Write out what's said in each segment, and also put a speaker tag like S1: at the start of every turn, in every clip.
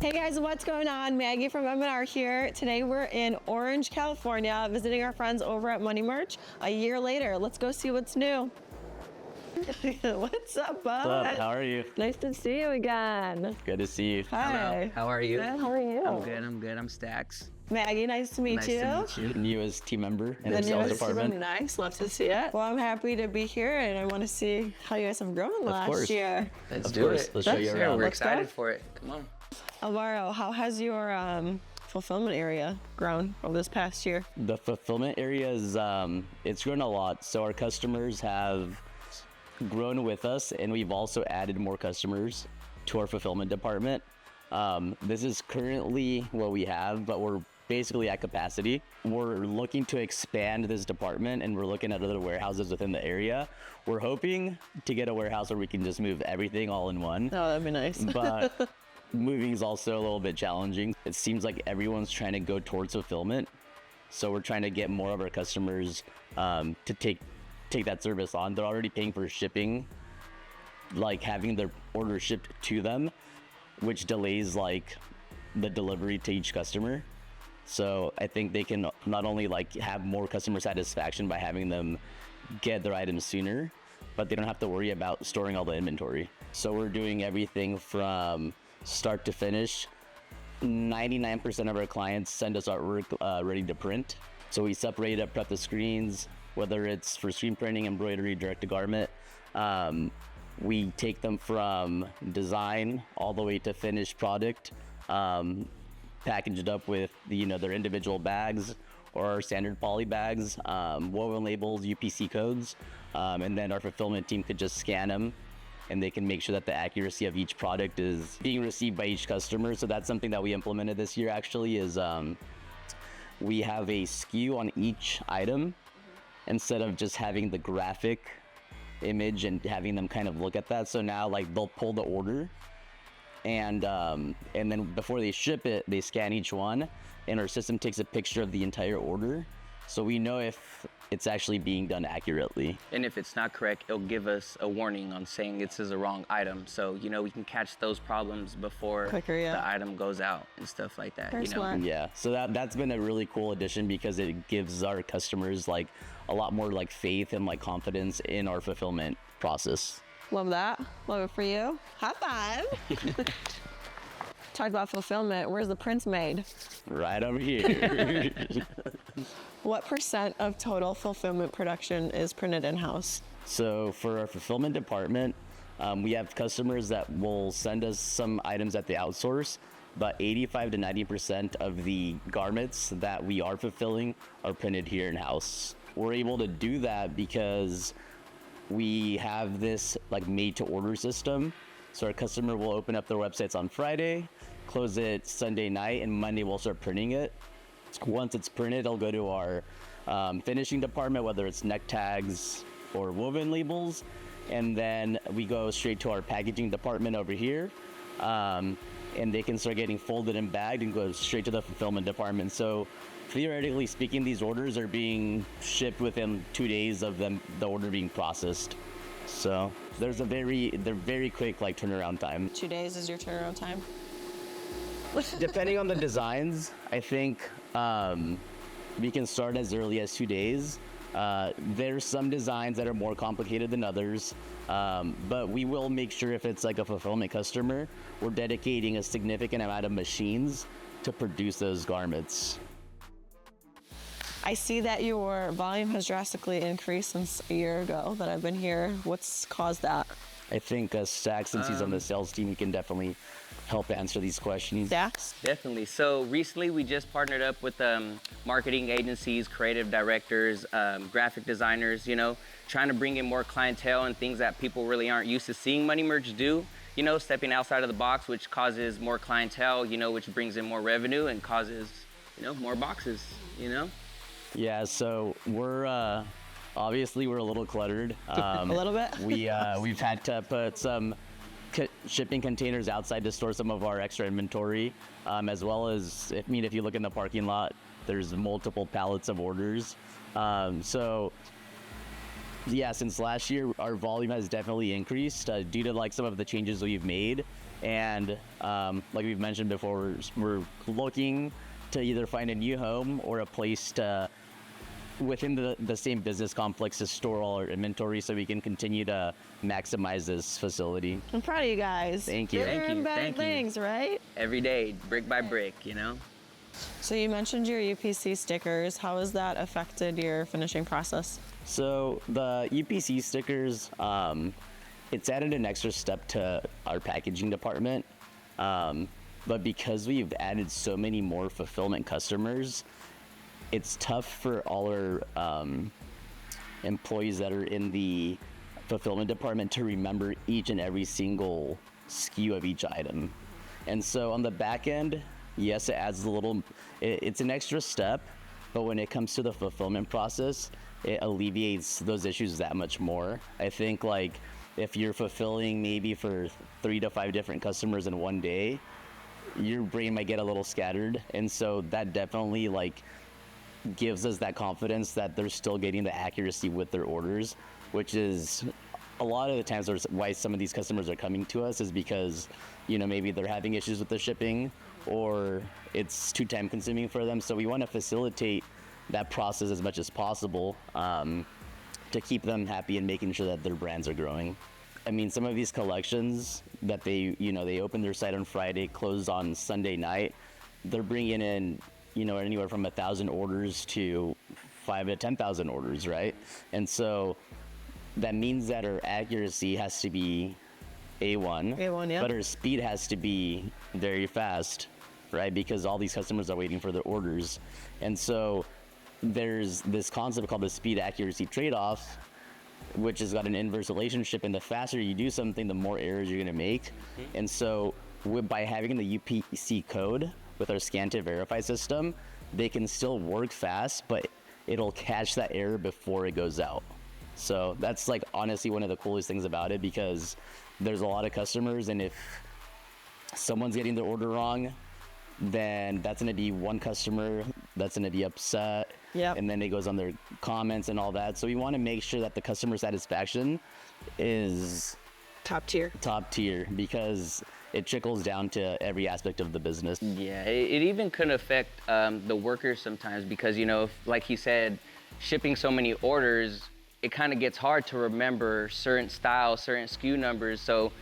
S1: Hey guys, what's going on? Maggie from M&R here. Today we're in Orange, California, visiting our friends over at Money Merch. A year later, let's go see what's new. What's up, bud?
S2: What's up? How are you?
S1: Nice to see you again.
S2: Good to see you.
S1: Hi.
S3: Hello. How are you?
S1: Good, how are you?
S3: I'm good. I'm Stax.
S1: Maggie, nice to meet you.
S3: Nice to meet you.
S2: New as team member in
S1: The
S2: the sales
S1: newest
S2: department.
S1: team, nice, love to see it. Well, I'm happy to be here and I want to see how you guys have grown last
S2: course.
S1: year.
S3: Let's
S2: Of
S3: do
S2: course.
S3: it.
S2: Let's show you
S3: Sure,
S2: around.
S3: we're
S1: Let's
S3: excited
S1: go.
S3: for it. Come on.
S1: Alvaro, how has your fulfillment area grown over this past year?
S2: The fulfillment area is, it's grown a lot. So our customers have grown with us, and we've also added more customers to our fulfillment department. This is currently what we have, but we're basically at capacity. We're looking to expand this department, and we're looking at other warehouses within the area. We're hoping to get a warehouse where we can just move everything all in one.
S1: Oh, that'd be nice.
S2: But moving is also a little bit challenging. It seems like everyone's trying to go towards fulfillment. So we're trying to get more of our customers to take that service on. They're already paying for shipping, like having their order shipped to them, which delays like the delivery to each customer. So I think they can not only like have more customer satisfaction by having them get their items sooner, but they don't have to worry about storing all the inventory. So we're doing everything from start to finish. 99% of our clients send us artwork ready to print. So we separate up, prep the screens, whether it's for screen printing, embroidery, direct to garment. We take them from design all the way to finished product, packaged up with their individual bags or our standard poly bags, woven labels, UPC codes, and then our fulfillment team could just scan them, and they can make sure that the accuracy of each product is being received by each customer. So that's something that we implemented this year actually is we have a SKU on each item instead of just having the graphic image and having them kind of look at that. So now like they'll pull the order and then before they ship it, they scan each one and our system takes a picture of the entire order. So we know if it's actually being done accurately.
S3: And if it's not correct, it'll give us a warning on saying this is a wrong item. So, we can catch those problems before
S1: Quicker, yeah.
S3: the item goes out and stuff like that.
S1: Very smart.
S2: Yeah, so that's been a really cool addition because it gives our customers like a lot more like faith and like confidence in our fulfillment process.
S1: Love that. Love it for you. High five. Talk about fulfillment. Where's the prints made?
S2: Right over here.
S1: What % of total fulfillment production is printed in-house?
S2: So for our fulfillment department, we have customers that will send us some items that they outsource, but 85 to 90% of the garments that we are fulfilling are printed here in-house. We're able to do that because we have this like made to order system. So our customer will open up their websites on Friday, close it Sunday night, and Monday we'll start printing it. Once it's printed, it'll go to our finishing department, whether it's neck tags or woven labels. And then we go straight to our packaging department over here. And they can start getting folded and bagged and go straight to the fulfillment department. So theoretically speaking, these orders are being shipped within 2 days of the order being processed. So they're very quick like turnaround time.
S1: 2 days is your turnaround time?
S2: Depending on the designs, I think we can start as early as 2 days. There's some designs that are more complicated than others, but we will make sure if it's like a fulfillment customer, we're dedicating a significant amount of machines to produce those garments.
S1: I see that your volume has drastically increased since a year ago that I've been here. What's caused that?
S2: I think Stax, since he's on the sales team, he can definitely help answer these questions.
S1: Dax?
S3: Definitely. So recently we just partnered up with marketing agencies, creative directors, graphic designers, trying to bring in more clientele and things that people really aren't used to seeing Money Merch do. Stepping outside of the box, which causes more clientele, which brings in more revenue and causes, more boxes,
S2: Yeah, so we're obviously we're a little cluttered.
S1: A little bit?
S2: We've had to put some shipping containers outside to store some of our extra inventory, as well as if you look in the parking lot, there's multiple pallets of orders. So yeah, since last year, our volume has definitely increased due to like some of the changes we've made. And like we've mentioned before, we're looking to either find a new home or a place to within the same business complex to store all our inventory so we can continue to maximize this facility.
S1: I'm proud of you guys.
S2: Thank you.
S1: Bigger
S3: Thank you,
S1: and better
S3: thank you.
S1: things, right?
S3: Every day, brick by brick, you know?
S1: So you mentioned your UPC stickers. How has that affected your finishing process?
S2: So the UPC stickers, it's added an extra step to our packaging department. But because we've added so many more fulfillment customers, it's tough for all our employees that are in the fulfillment department to remember each and every single SKU of each item. And so on the back end, yes, it adds it's an extra step, but when it comes to the fulfillment process, it alleviates those issues that much more. I think like if you're fulfilling maybe for 3 to 5 different customers in one day, your brain might get a little scattered. And so that definitely like gives us that confidence that they're still getting the accuracy with their orders, which is a lot of the times why some of these customers are coming to us is because, you know, maybe they're having issues with the shipping or it's too time consuming for them. So we want to facilitate that process as much as possible to keep them happy and making sure that their brands are growing. I mean, some of these collections that they open their site on Friday, close on Sunday night, they're bringing in, you know, anywhere from 1,000 orders to 5,000 to 10,000 orders, right? And so that means that our accuracy has to be A1,
S1: yeah.
S2: but our speed has to be very fast, right? Because all these customers are waiting for their orders. And so there's this concept called the speed accuracy trade-off, which has got an inverse relationship, and the faster you do something, the more errors you're gonna make. And so by having the UPC code with our scan to verify system, they can still work fast, but it'll catch that error before it goes out. So that's like honestly one of the coolest things about it, because there's a lot of customers, and if someone's getting their order wrong, then that's gonna be one customer that's gonna be upset.
S1: Yep.
S2: And then it goes on their comments and all that. So we want to make sure that the customer satisfaction is
S1: Top tier.
S2: top tier, because it trickles down to every aspect of the business.
S3: Yeah, it even could affect the workers sometimes because, you know, like he said, shipping so many orders, it kind of gets hard to remember certain styles, certain SKU numbers. So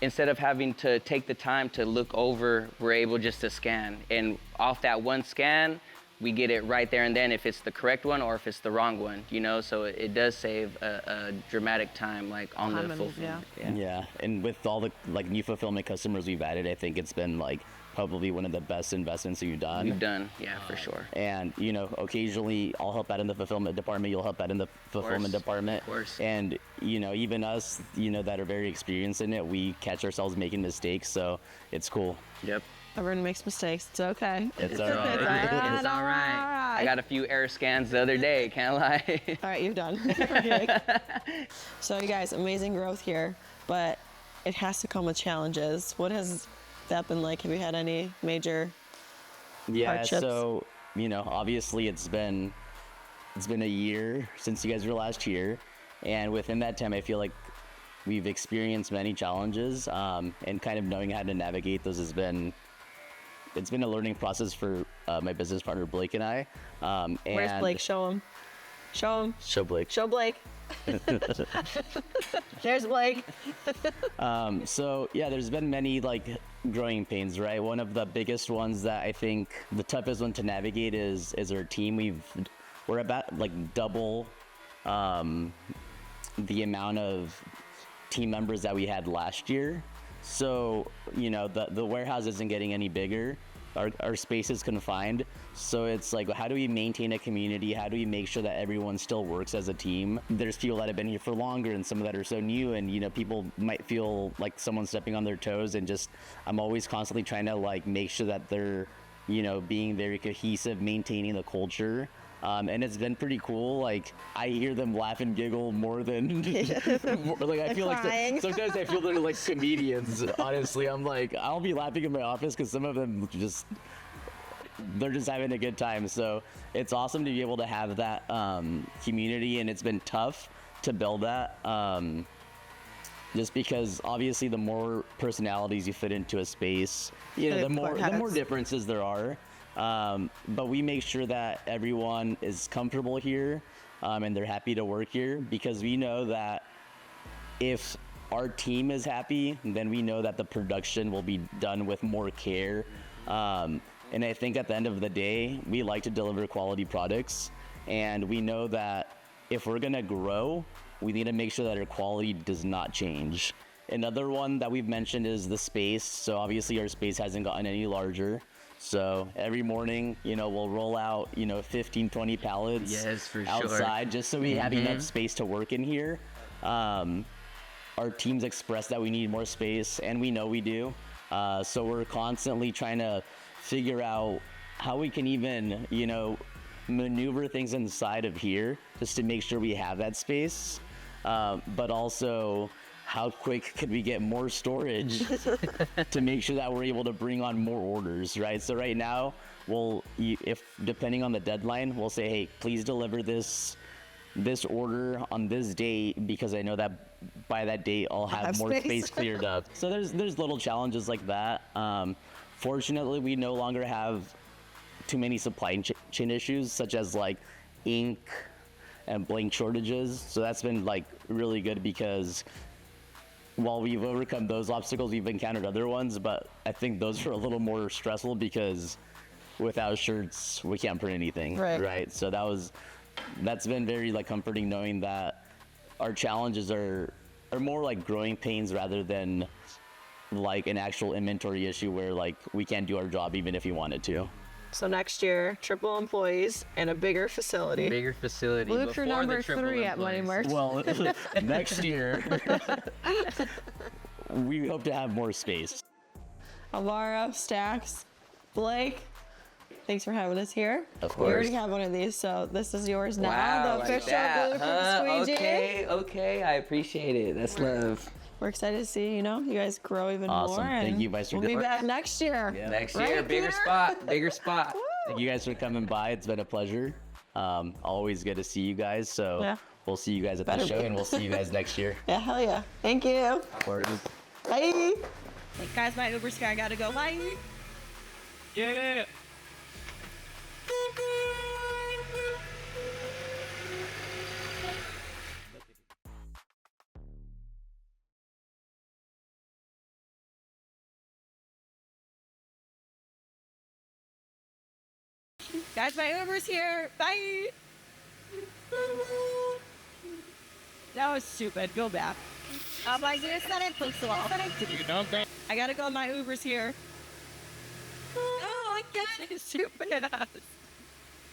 S3: instead of having to take the time to look over, we're able just to scan. And off that one scan, we get it right there and then if it's the correct one or if it's the wrong one, you know? So it does save a dramatic time, like on the fulfillment.
S2: Yeah, and with all the like new fulfillment customers we've added, I think it's been like probably one of the best investments that you've done.
S3: Yeah, for sure.
S2: And, you know, occasionally I'll help out in the fulfillment department, you'll help out in the fulfillment department.
S3: Of course.
S2: And, you know, even us, you know, that are very experienced in it, we catch ourselves making mistakes, so it's cool.
S3: Yep.
S1: Everyone makes mistakes. It's okay.
S2: It's all
S3: All
S2: right.
S3: right. It's all right. I got a few error scans the other day, can't lie.
S1: All right, you're done. So you guys, amazing growth here, but it has to come with challenges. What has that been like? Have you had any major hardships?
S2: So, you know, obviously it's been a year since you guys were last here, and within that time I feel like we've experienced many challenges, and kind of knowing how to navigate those it's been a learning process for my business partner Blake and I.
S1: Where's Blake? Show him. Show him.
S2: Show Blake.
S1: Show Blake. There's Blake.
S2: So yeah, there's been many like growing pains, right? One of the biggest ones that I think the toughest one to navigate is our team. We're about like double the amount of team members that we had last year. So, you know, the warehouse isn't getting any bigger. Our space is confined. So it's like, how do we maintain a community? How do we make sure that everyone still works as a team? There's people that have been here for longer and some that are so new, and, you know, people might feel like someone's stepping on their toes, and just, I'm always constantly trying to like make sure that they're, you know, being very cohesive, maintaining the culture. And it's been pretty cool. Like, I hear them laugh and giggle more than like I feel like sometimes I feel they're like comedians. Honestly, I'm like, I'll be laughing in my office because some of them they're just having a good time. So it's awesome to be able to have that community, and it's been tough to build that. just because obviously the more personalities you fit into a space, you know, the more differences there are. But we make sure that everyone is comfortable here, and they're happy to work here, because we know that if our team is happy, then we know that the production will be done with more care. And I think at the end of the day, we like to deliver quality products, and we know that if we're gonna grow, we need to make sure that our quality does not change. Another one that we've mentioned is the space. So obviously our space hasn't gotten any larger. So every morning, you know, we'll roll out, you know, 15, 20 pallets
S3: Yes, for
S2: outside, just so we have enough space to work in here. Our teams express that we need more space, and we know we do. So we're constantly trying to figure out how we can even, you know, maneuver things inside of here just to make sure we have that space. But also, how quick could we get more storage to make sure that we're able to bring on more orders, right? So right now, if depending on the deadline, we'll say, hey, please deliver this order on this date, because I know that by that date I'll have more space cleared up. So there's little challenges like that. Fortunately, we no longer have too many supply chain issues, such as like ink and blank shortages. So that's been like really good, because while we've overcome those obstacles, we've encountered other ones, but I think those are a little more stressful, because without shirts we can't print anything, right? So that's been very like comforting, knowing that our challenges are more like growing pains rather than like an actual inventory issue where like we can't do our job even if we wanted to.
S1: So next year, triple employees and a bigger facility.
S3: Bigger facility.
S1: Blue crew number 3 at Money Merch.
S2: Well, next year we hope to have more space.
S1: Alvaro, Stacks, Blake, thanks for having us here.
S2: Of
S1: We
S2: course.
S1: already have one of these, so this is yours now.
S3: Wow,
S1: The
S3: like
S1: official
S3: that,
S1: Blue
S3: huh?
S1: Crew Squeegee.
S3: Okay, I appreciate it. That's love.
S1: We're excited to see, you know, you guys grow even
S2: Awesome.
S1: more.
S2: Thank
S1: and
S2: you, Vice
S1: We'll be
S2: Regent.
S1: back next year.
S3: Next
S1: Right,
S3: year, bigger
S1: Peter?
S3: spot, bigger spot.
S2: Thank you guys for coming by. It's been a pleasure. Always good to see you guys. So
S1: Yeah.
S2: we'll see you guys at the show, and we'll see you guys next year.
S1: Yeah, hell yeah. Thank you.
S2: Or-
S1: Bye. Hey, guys, my Uber's here. I gotta go. Bye.
S2: Yeah.
S1: Guys, my Uber's here. Bye. That was stupid. Go back. I just said it, please. I gotta go. My Uber's here. Oh, my God, it's stupid.